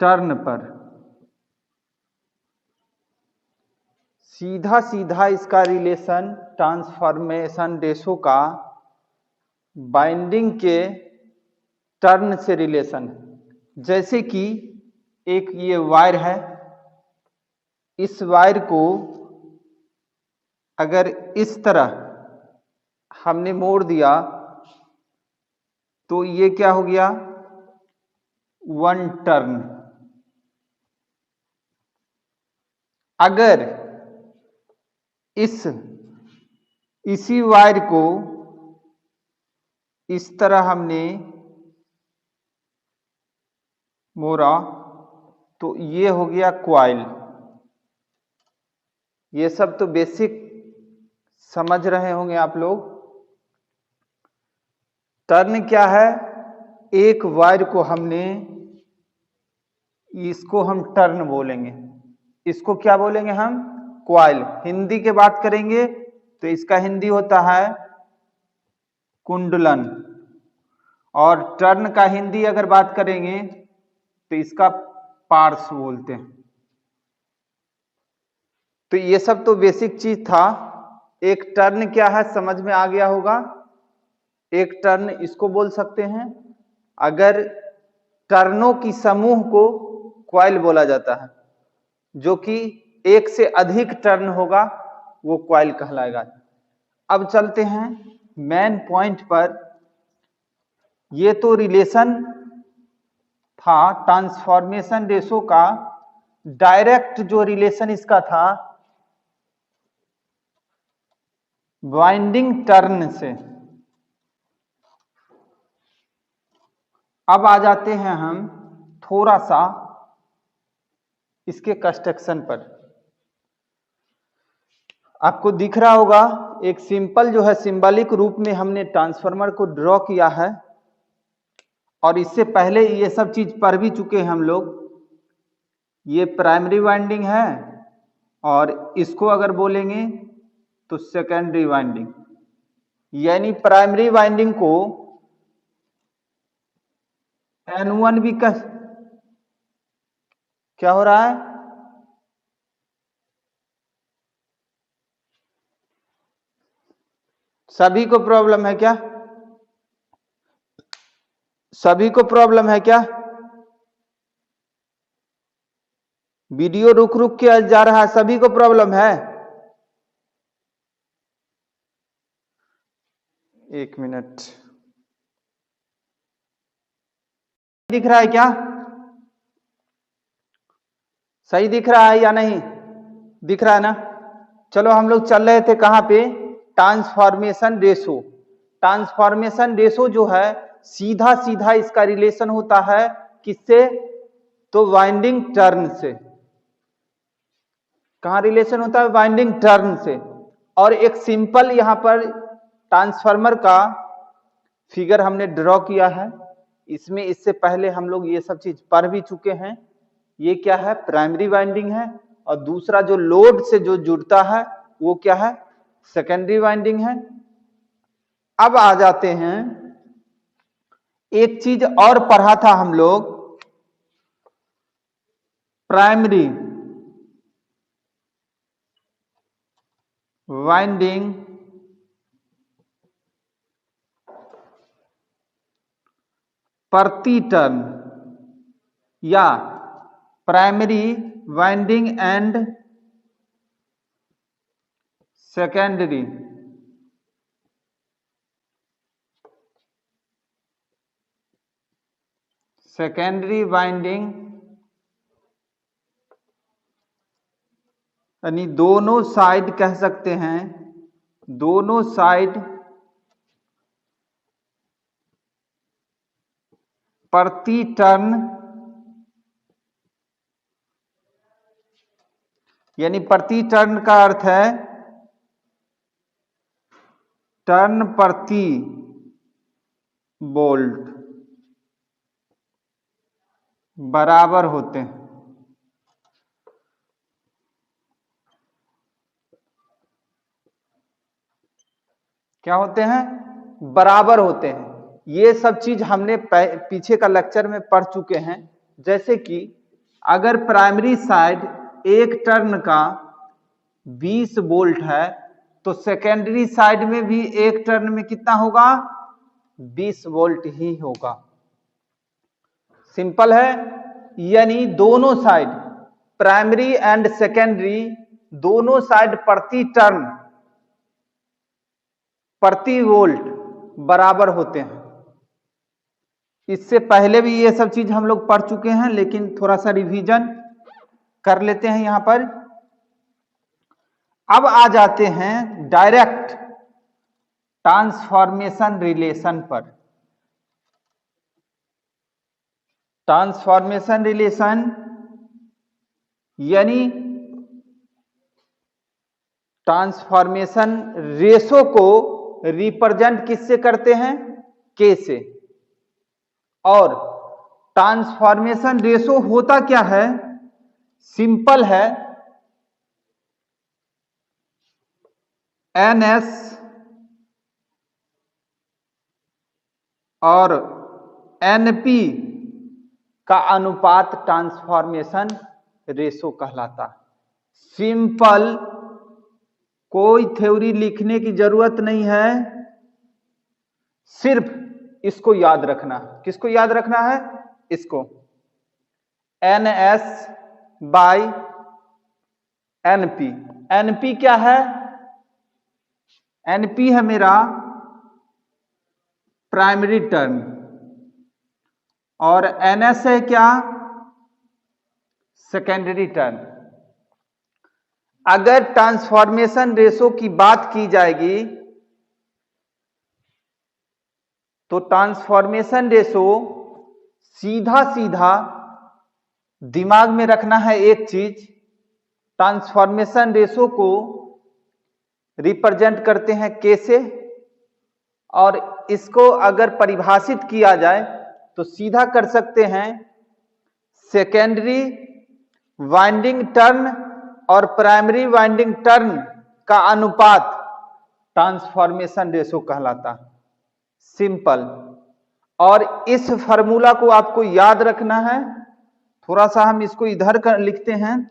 Turn पर सीधा सीधा इसका रिलेशन ट्रांसफॉर्मेशन रेशो का बाइंडिंग के टर्न से रिलेशन है। जैसे कि एक ये वायर है, इस वायर को अगर इस तरह हमने मोड़ दिया तो ये क्या हो गया, वन टर्न। अगर इसी वायर को इस तरह हमने मोड़ा तो ये हो गया कॉइल। ये सब तो बेसिक समझ रहे होंगे आप लोग। टर्न क्या है, एक वायर को हमने, इसको हम टर्न बोलेंगे, इसको क्या बोलेंगे हम, कॉइल। हिंदी के बात करेंगे तो इसका हिंदी होता है कुंडलन, और टर्न का हिंदी अगर बात करेंगे तो इसका पार्स बोलते हैं। तो ये सब तो बेसिक चीज था। एक टर्न क्या है समझ में आ गया होगा। एक टर्न इसको बोल सकते हैं, अगर टर्नों की समूह को कॉइल बोला जाता है। जो कि एक से अधिक टर्न होगा वो कॉइल कहलाएगा। अब चलते हैं मेन पॉइंट पर। ये तो रिलेशन था ट्रांसफॉर्मेशन रेशो का, डायरेक्ट जो रिलेशन इसका था वाइंडिंग टर्न से। अब आ जाते हैं हम थोड़ा सा इसके कंस्ट्रक्शन पर। आपको दिख रहा होगा एक सिंपल जो है सिंबॉलिक रूप में हमने ट्रांसफार्मर को ड्रॉ किया है, और इससे पहले ये सब चीज पढ़ भी चुके हैं हम लोग। ये प्राइमरी वाइंडिंग है और इसको अगर बोलेंगे तो सेकेंडरी वाइंडिंग। यानी प्राइमरी वाइंडिंग को N1 भी क्या हो रहा है, सभी को प्रॉब्लम है क्या, सभी को प्रॉब्लम है क्या? वीडियो रुक रुक के जा रहा है, सभी को प्रॉब्लम है? एक मिनट, दिख रहा है क्या, सही दिख रहा है या नहीं दिख रहा है ना? चलो हम लोग चल रहे थे कहां पे, ट्रांसफॉर्मेशन रेशो। ट्रांसफॉर्मेशन रेशो जो है सीधा सीधा इसका रिलेशन होता है किससे, तो वाइंडिंग टर्न से। कहां रिलेशन होता है, वाइंडिंग टर्न से। और एक सिंपल यहां पर ट्रांसफार्मर का फिगर हमने ड्रॉ किया है। इसमें इससे पहले हम लोग ये सब चीज पढ़ भी चुके हैं। ये क्या है, प्राइमरी वाइंडिंग है, और दूसरा जो लोड से जो जुड़ता है वो क्या है, सेकेंडरी वाइंडिंग है। अब आ जाते हैं, एक चीज और पढ़ा था हम लोग, प्राइमरी वाइंडिंग प्रति टर्न, या primary winding and secondary winding, यानी दोनों साइड कह सकते हैं, दोनों साइड प्रति टर्न, यानी प्रति टर्न का अर्थ है टर्न प्रति बोल्ट बराबर होते हैं। क्या होते हैं, बराबर होते हैं। ये सब चीज हमने पीछे का लेक्चर में पढ़ चुके हैं। जैसे कि अगर प्राइमरी साइड एक टर्न का 20 वोल्ट है तो सेकेंडरी साइड में भी एक टर्न में कितना होगा? 20 वोल्ट ही होगा। सिंपल है। यानी दोनों साइड, प्राइमरी एंड सेकेंडरी, दोनों साइड प्रति टर्न प्रति वोल्ट बराबर होते हैं। इससे पहले भी ये सब चीज हम लोग पढ़ चुके हैं, लेकिन थोड़ा सा रिवीजन कर लेते हैं यहां पर। अब आ जाते हैं डायरेक्ट ट्रांसफॉर्मेशन रिलेशन पर। ट्रांसफॉर्मेशन रिलेशन यानी ट्रांसफॉर्मेशन रेशो को रिप्रेजेंट किससे करते हैं? के से। और ट्रांसफॉर्मेशन रेशो होता क्या है? सिंपल है, NS और NP का अनुपात ट्रांसफॉर्मेशन रेशो कहलाता है। सिंपल, कोई थ्योरी लिखने की जरूरत नहीं है, सिर्फ इसको याद रखना। किसको याद रखना है? इसको। NS by NP। NP क्या है? NP है मेरा प्राइमरी टर्न, और NS है क्या? Secondary turn. अगर ट्रांसफॉर्मेशन रेशो की बात की जाएगी तो ट्रांसफॉर्मेशन रेशो सीधा सीधा दिमाग में रखना है एक चीज, ट्रांसफॉर्मेशन रेशो को रिप्रेजेंट करते हैं के से, और इसको अगर परिभाषित किया जाए तो सीधा कर सकते हैं सेकेंडरी वाइंडिंग टर्न और प्राइमरी वाइंडिंग टर्न का अनुपात ट्रांसफॉर्मेशन रेशो कहलाता है। सिंपल। और इस फार्मूला को आपको याद रखना है। थोड़ा सा हम इसको इधर लिखते हैं।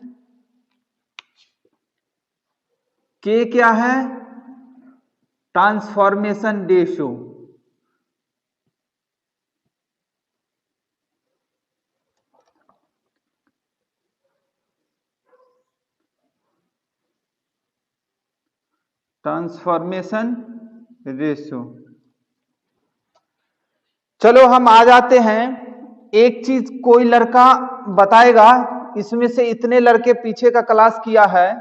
के क्या है? Transformation ratio. Transformation ratio. चलो हम आ जाते हैं। एक चीज कोई लड़का बताएगा, इसमें से इतने लड़के पीछे का क्लास किया है,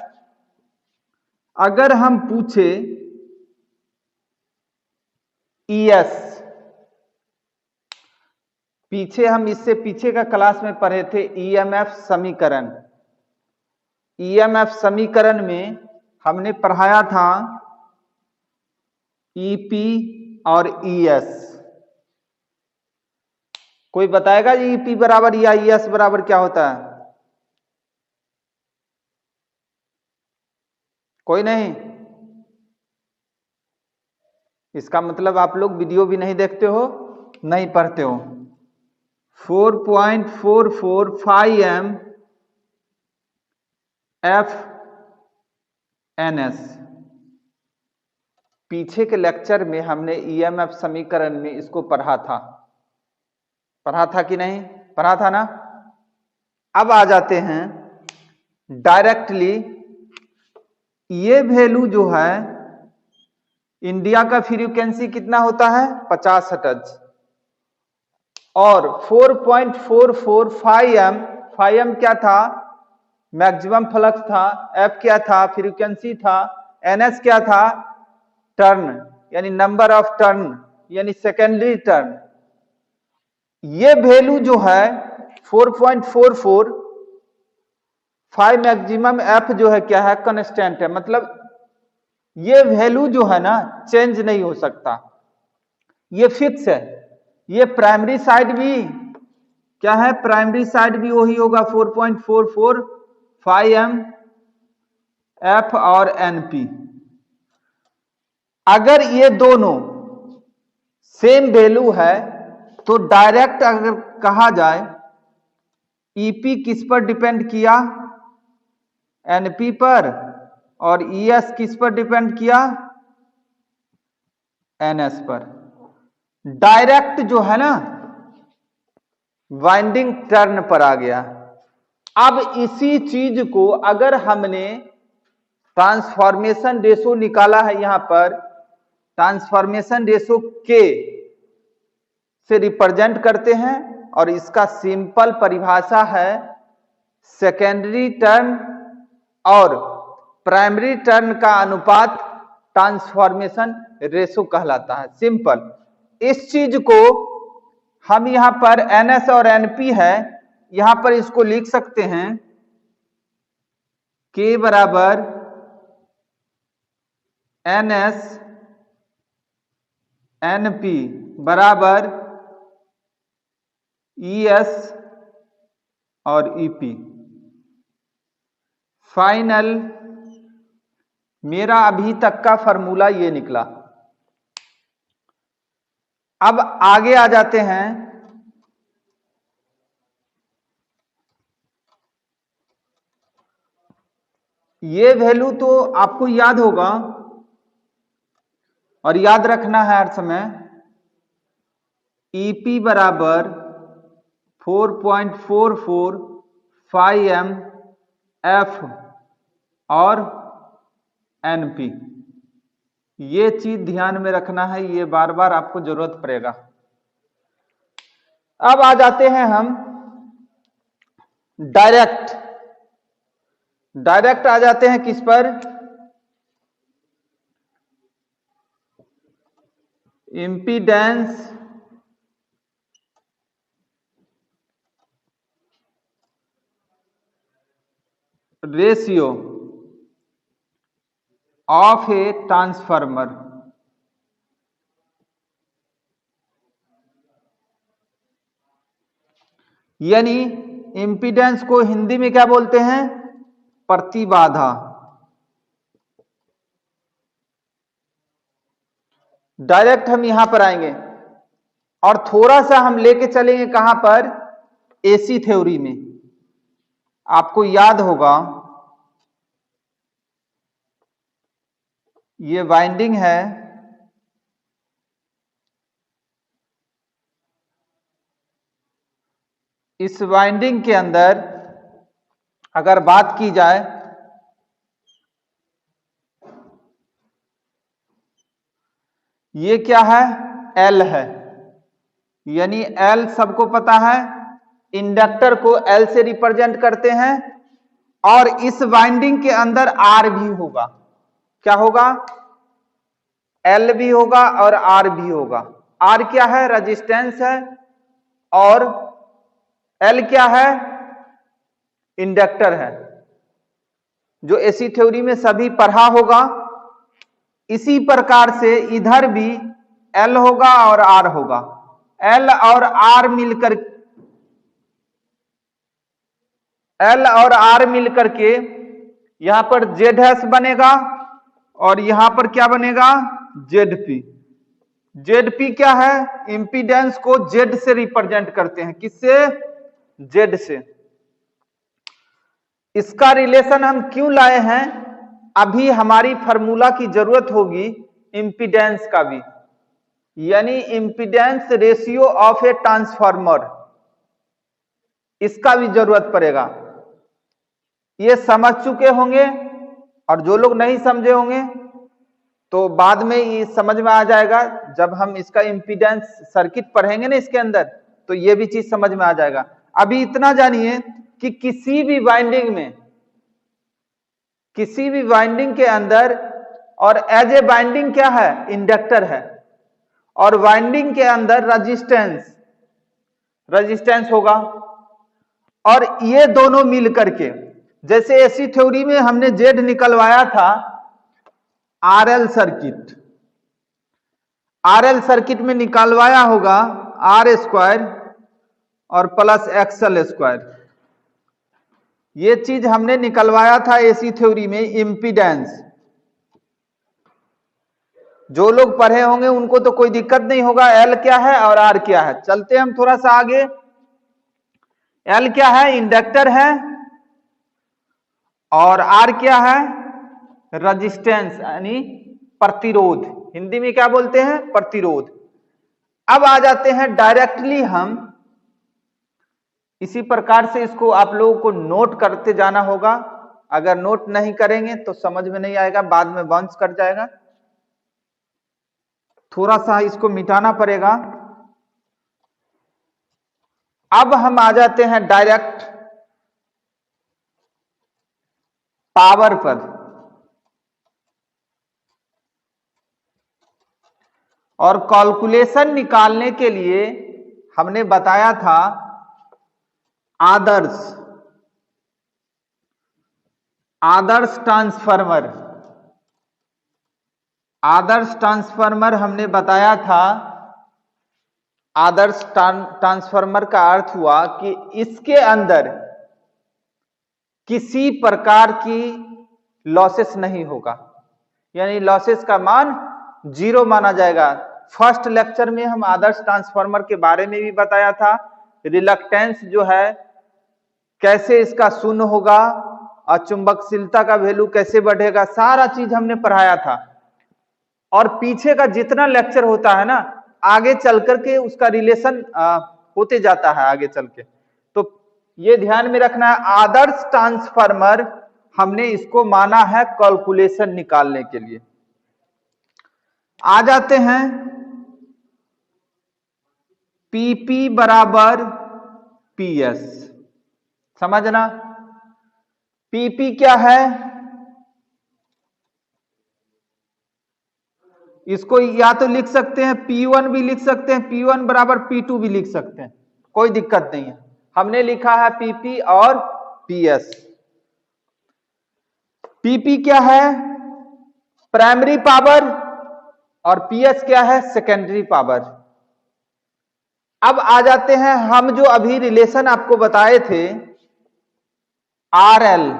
अगर हम पूछे ES, पीछे हम इससे पीछे का क्लास में पढ़े थे EMF समीकरण। EMF समीकरण में हमने पढ़ाया था EP और ES। कोई बताएगा EP बराबर या ES बराबर क्या होता है? कोई नहीं? इसका मतलब आप लोग वीडियो भी नहीं देखते हो, नहीं पढ़ते हो। 4.445 FNS। पीछे के लेक्चर में हमने EMF समीकरण में इसको पढ़ा था। पढ़ा था कि नहीं? पढ़ा था ना? अब आ जाते हैं डायरेक्टली। ये वैल्यू जो है, इंडिया का फ्रीक्वेंसी कितना होता है? 50 हर्ट्ज। और 4.445 m क्या था? मैक्सिमम फ्लक्स था। F क्या था? फ्रीक्वेंसी था। NS क्या था? टर्न, यानी नंबर ऑफ टर्न, यानी सेकेंडरी टर्न। ये वैल्यू जो है 4.445 मैक्सिमम F जो है क्या है? कांस्टेंट है। मतलब ये वैल्यू जो है ना, चेंज नहीं हो सकता, ये फिक्स है। ये प्राइमरी साइड भी क्या है? प्राइमरी साइड भी वही होगा, 4.445 m F और NP। अगर ये दोनों सेम वैल्यू है तो डायरेक्ट अगर कहा जाए ईपी किस पर डिपेंड किया? एनपी पर। और ईएस किस पर डिपेंड किया? एनएस पर। डायरेक्ट जो है ना वाइंडिंग टर्न पर आ गया। अब इसी चीज को अगर हमने ट्रांसफॉर्मेशन रेशो निकाला है, यहां पर ट्रांसफॉर्मेशन रेशो के से रिप्रेजेंट करते हैं, और इसका सिंपल परिभाषा है सेकेंडरी टर्न और प्राइमरी टर्न का अनुपात ट्रांसफॉर्मेशन रेशो कहलाता है। सिंपल। इस चीज को हम यहां पर एनएस और एनपी है, यहां पर इसको लिख सकते हैं के बराबर एनएस एनपी बराबर ईएस और ईपी। फाइनल मेरा अभी तक का फॉर्मूला ये निकला। अब आगे आ जाते हैं। ये वैल्यू तो आपको याद होगा और याद रखना है हर समय। ईपी बराबर 4.44 m एफ और एनपी। ये चीज ध्यान में रखना है, ये बार बार आपको जरूरत पड़ेगा। अब आ जाते हैं हम डायरेक्ट आ जाते हैं किस पर? Impedance ratio of a transformer. यानी इम्पीडेंस को हिंदी में क्या बोलते हैं? प्रतिबाधा। डायरेक्ट हम यहां पर आएंगे और थोड़ा सा हम लेके चलेंगे कहां पर? एसी थ्योरी में। आपको याद होगा ये वाइंडिंग है, इस वाइंडिंग के अंदर अगर बात की जाए ये क्या है? एल है। यानी एल सबको पता है, इंडक्टर को एल से रिप्रेजेंट करते हैं, और इस वाइंडिंग के अंदर आर भी होगा। क्या होगा? एल भी होगा और आर भी होगा। आर क्या है? रेजिस्टेंस है, और एल क्या है? इंडक्टर है, जो एसी थ्योरी में सभी पढ़ा होगा। इसी प्रकार से इधर भी एल होगा और आर होगा। एल और आर मिलकर के यहां पर जेड एस बनेगा, और यहां पर क्या बनेगा? जेडपी। जेडपी क्या है? इंपीडेंस को जेड से रिप्रेजेंट करते हैं। किससे? जेड से। इसका रिलेशन हम क्यों लाए हैं? अभी हमारी फार्मूला की जरूरत होगी इंपीडेंस का भी, यानी impedance ratio of a transformer, इसका भी जरूरत पड़ेगा। ये समझ चुके होंगे, और जो लोग नहीं समझे होंगे तो बाद में ये समझ में आ जाएगा। जब हम इसका इंपीडेंस सर्किट पढ़ेंगे ना इसके अंदर, तो ये भी चीज समझ में आ जाएगा। अभी इतना जानिए कि किसी भी वाइंडिंग के अंदर, और एज ए वाइंडिंग क्या है? इंडक्टर है, और वाइंडिंग के अंदर रेजिस्टेंस होगा, और ये दोनों मिल करके, जैसे एसी थ्योरी में हमने जेड निकलवाया था आरएल सर्किट में निकलवाया होगा आर स्क्वायर और प्लस एक्सएल स्क्वायर। ये चीज हमने निकलवाया था एसी थ्योरी में इंपीडेंस। जो लोग पढ़े होंगे उनको तो कोई दिक्कत नहीं होगा, एल क्या है और आर क्या है। चलते हम थोड़ा सा आगे। L क्या है? इंडक्टर है, और R क्या है? रेजिस्टेंस यानी प्रतिरोध। हिंदी में क्या बोलते हैं? प्रतिरोध। अब आ जाते हैं डायरेक्टली हम इसी प्रकार से इसको आप लोगों को नोट करते जाना होगा। अगर नोट नहीं करेंगे तो समझ में नहीं आएगा, बाद में बाउंस कर जाएगा। थोड़ा सा इसको मिटाना पड़ेगा। अब हम आ जाते हैं डायरेक्ट पावर पर। और कैलकुलेशन निकालने के लिए हमने बताया था आदर्श ट्रांसफार्मर हमने बताया था। आदर्श ट्रांसफार्मर का अर्थ हुआ कि इसके अंदर किसी प्रकार की लॉसेस नहीं होगा, यानी लॉसेस का मान 0 माना जाएगा। फर्स्ट लेक्चर में हम आदर्श ट्रांसफार्मर के बारे में भी बताया था। रिलक्टेंस जो है कैसे इसका शून्य होगा और चुंबकशीलता का वैल्यू कैसे बढ़ेगा, सारा चीज हमने पढ़ाया था। और पीछे का जितना लेक्चर होता है ना, आगे चल करके उसका रिलेशन होते जाता है आगे चल के। तो ये ध्यान में रखना है, आदर्श ट्रांसफार्मर हमने इसको माना है कैलकुलेशन निकालने के लिए। आ जाते हैं पीपी बराबर पीएस। समझना, पीपी क्या है? इसको या तो लिख सकते हैं P1 भी लिख सकते हैं, P1 बराबर P2 भी लिख सकते हैं, कोई दिक्कत नहीं है। हमने लिखा है PP और PS। PP क्या है? प्राइमरी पावर, और PS क्या है? Secondary power. अब आ जाते हैं हम जो अभी रिलेशन आपको बताए थे RL,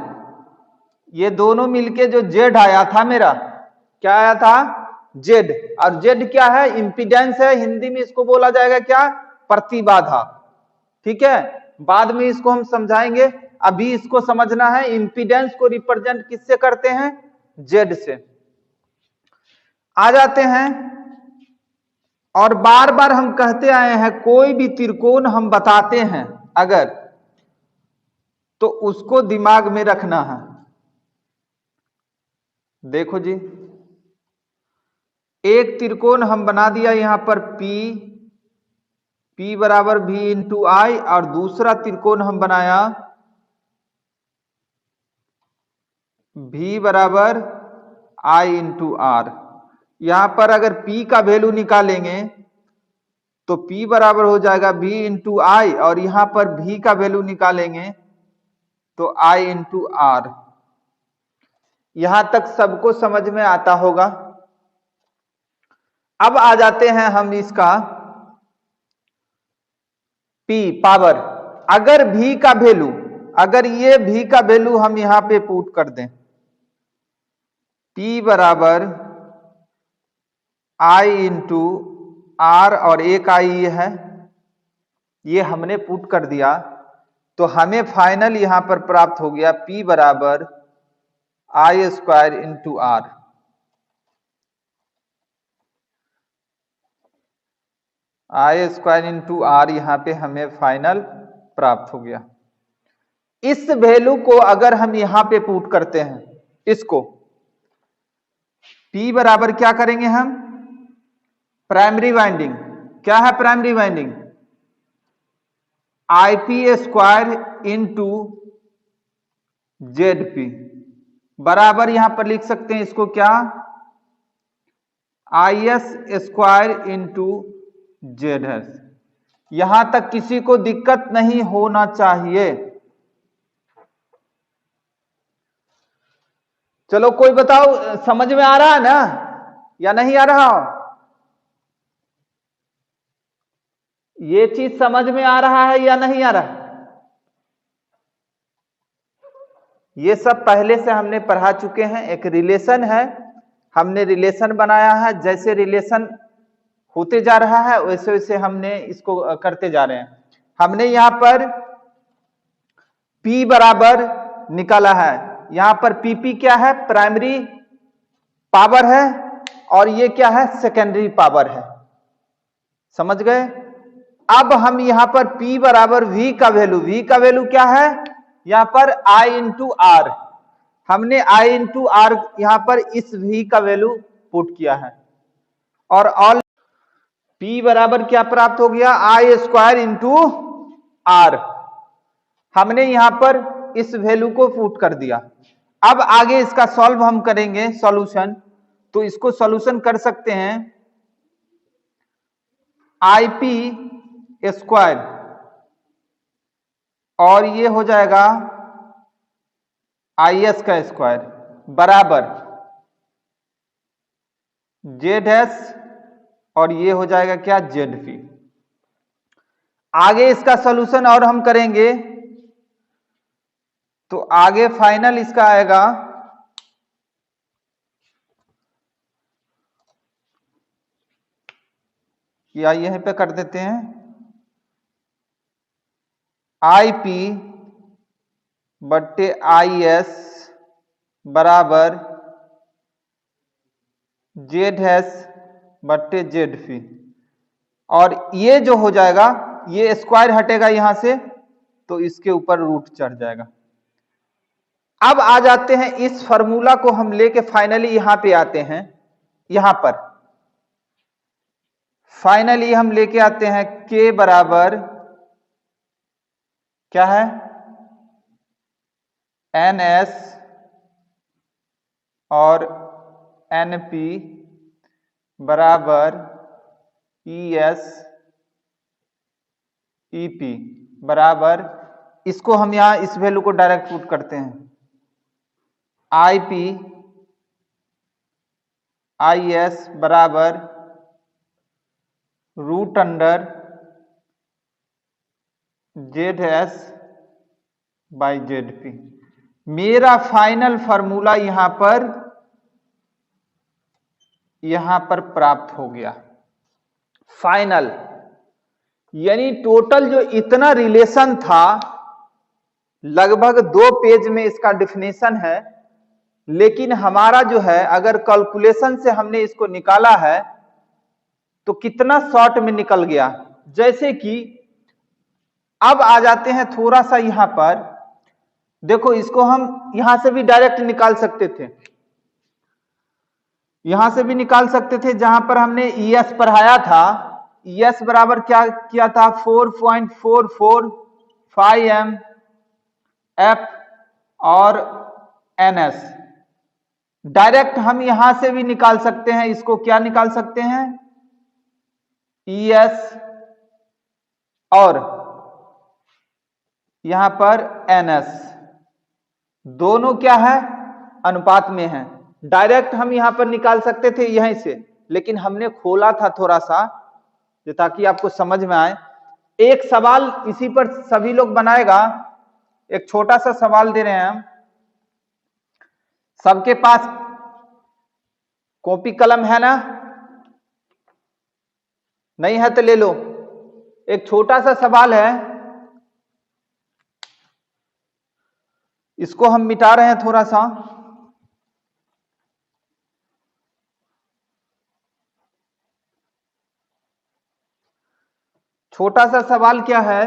ये दोनों मिलके जो Z आया था मेरा, क्या आया था? Z। और Z क्या है? इंपीडेंस है, हिंदी में इसको बोला जाएगा क्या? प्रतिबाधा। ठीक है, बाद में इसको हम समझाएंगे, अभी इसको समझना है। इंपीडेंस को रिप्रेजेंट किससे करते हैं? Z से। आ जाते हैं, और बार बार हम कहते आए हैं कोई भी त्रिकोण हम बताते हैं अगर, तो उसको दिमाग में रखना है। देखो जी, एक त्रिकोण हम बना दिया यहां पर P बराबर V इंटू आई, और दूसरा त्रिकोण हम बनाया V बराबर I इंटू आर। यहां पर अगर P का वैल्यू निकालेंगे तो P बराबर हो जाएगा V इंटू आई, और यहां पर V का वैल्यू निकालेंगे तो I इंटू आर। यहां तक सबको समझ में आता होगा। अब आ जाते हैं हम इसका P पावर। अगर V का वैल्यू, अगर ये V का वैल्यू हम यहां पे पुट कर दें, P बराबर I इंटू आर, और एक I ये है, ये हमने पुट कर दिया, तो हमें फाइनल यहां पर प्राप्त हो गया P बराबर I square into R. I square into R यहां पे हमें फाइनल प्राप्त हो गया। इस वैल्यू को अगर हम यहां पे पुट करते हैं, इसको P बराबर क्या करेंगे हम? Primary winding. क्या है primary winding? IP square into ZP बराबर, यहां पर लिख सकते हैं इसको क्या? IS square into ZS। यहां तक किसी को दिक्कत नहीं होना चाहिए। चलो कोई बताओ, समझ में आ रहा है ना या नहीं आ रहा? ये चीज समझ में आ रहा है या नहीं आ रहा? ये सब पहले से हमने पढ़ा चुके हैं। एक रिलेशन है, हमने रिलेशन बनाया है, जैसे रिलेशन होते जा रहा है वैसे वैसे हमने इसको करते जा रहे हैं। हमने यहां पर P बराबर निकाला है, यहां पर PP क्या है, प्राइमरी पावर है, और ये क्या है, सेकेंडरी पावर है। समझ गए। अब हम यहां पर P बराबर V का वैल्यू क्या है, यहां पर I इंटू आर, हमने I इंटू आर यहां पर इस V का वैल्यू पुट किया है, और ऑल P बराबर क्या प्राप्त हो गया, I स्क्वायर इंटू आर, हमने यहां पर इस वैल्यू को पुट कर दिया। अब आगे इसका सॉल्व हम करेंगे सॉल्यूशन, तो इसको सॉल्यूशन कर सकते हैं IP स्क्वायर, और ये हो जाएगा IS का स्क्वायर बराबर ZS, और ये हो जाएगा क्या, ZP। आगे इसका सॉल्यूशन और हम करेंगे, तो आगे फाइनल इसका आएगा या यहीं पे कर देते हैं, IP बट्टे IS बराबर ZS बट्टे ZP, और ये जो हो जाएगा, ये स्क्वायर हटेगा यहां से, तो इसके ऊपर रूट चढ़ जाएगा। अब आ जाते हैं इस फॉर्मूला को हम लेके फाइनली यहां पे आते हैं, यहां पर फाइनली हम लेके आते हैं K बराबर क्या है, NS और NP बराबर ES EP बराबर, इसको हम यहां इस वैल्यू को डायरेक्ट पुट करते हैं, IP IS बराबर root under ZS by ZP। मेरा फाइनल फॉर्मूला यहां पर प्राप्त हो गया फाइनल, यानी टोटल जो इतना रिलेशन था, लगभग 2 पेज में इसका डिफिनेशन है, लेकिन हमारा जो है, अगर कैलकुलेशन से हमने इसको निकाला है तो कितना शॉर्ट में निकल गया। जैसे कि अब आ जाते हैं थोड़ा सा यहां पर, देखो इसको हम यहां से भी डायरेक्ट निकाल सकते थे, यहां से भी निकाल सकते थे, जहां पर हमने ES पढ़ाया था, ES बराबर क्या किया था, 4.445 m F और NS। डायरेक्ट हम यहां से भी निकाल सकते हैं, इसको क्या निकाल सकते हैं, ES और यहां पर NS, दोनों क्या है, अनुपात में है। डायरेक्ट हम यहां पर निकाल सकते थे यहीं से, लेकिन हमने खोला था थोड़ा सा, ताकि आपको समझ में आए। एक सवाल इसी पर सभी लोग बनाएगा, एक छोटा सा सवाल दे रहे हैं हम, सबके पास कॉपी कलम है ना, नहीं है तो ले लो। एक छोटा सा सवाल है, इसको हम मिटा रहे हैं थोड़ा सा। छोटा सा सवाल क्या है,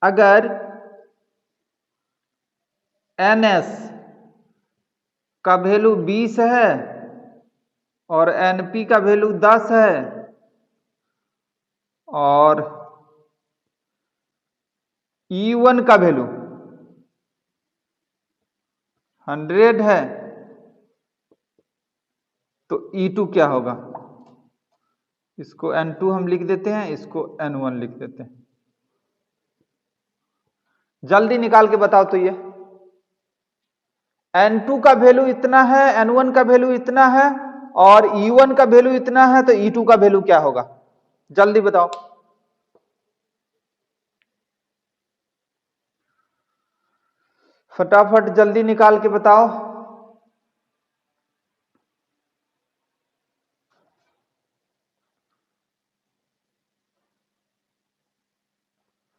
अगर NS का वैल्यू 20 है और NP का वैल्यू 10 है और E1 का वैल्यू 100 है, तो E2 क्या होगा। इसको N2 हम लिख देते हैं, इसको N1 लिख देते हैं। जल्दी निकाल के बताओ तो ये N2 का वैल्यू इतना है, N1 का वैल्यू इतना है और E1 का वैल्यू इतना है, तो E2 का वैल्यू क्या होगा, जल्दी बताओ। फटाफट जल्दी निकाल के बताओ।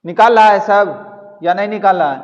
निकाल रहा है सब या नहीं निकाल रहा है,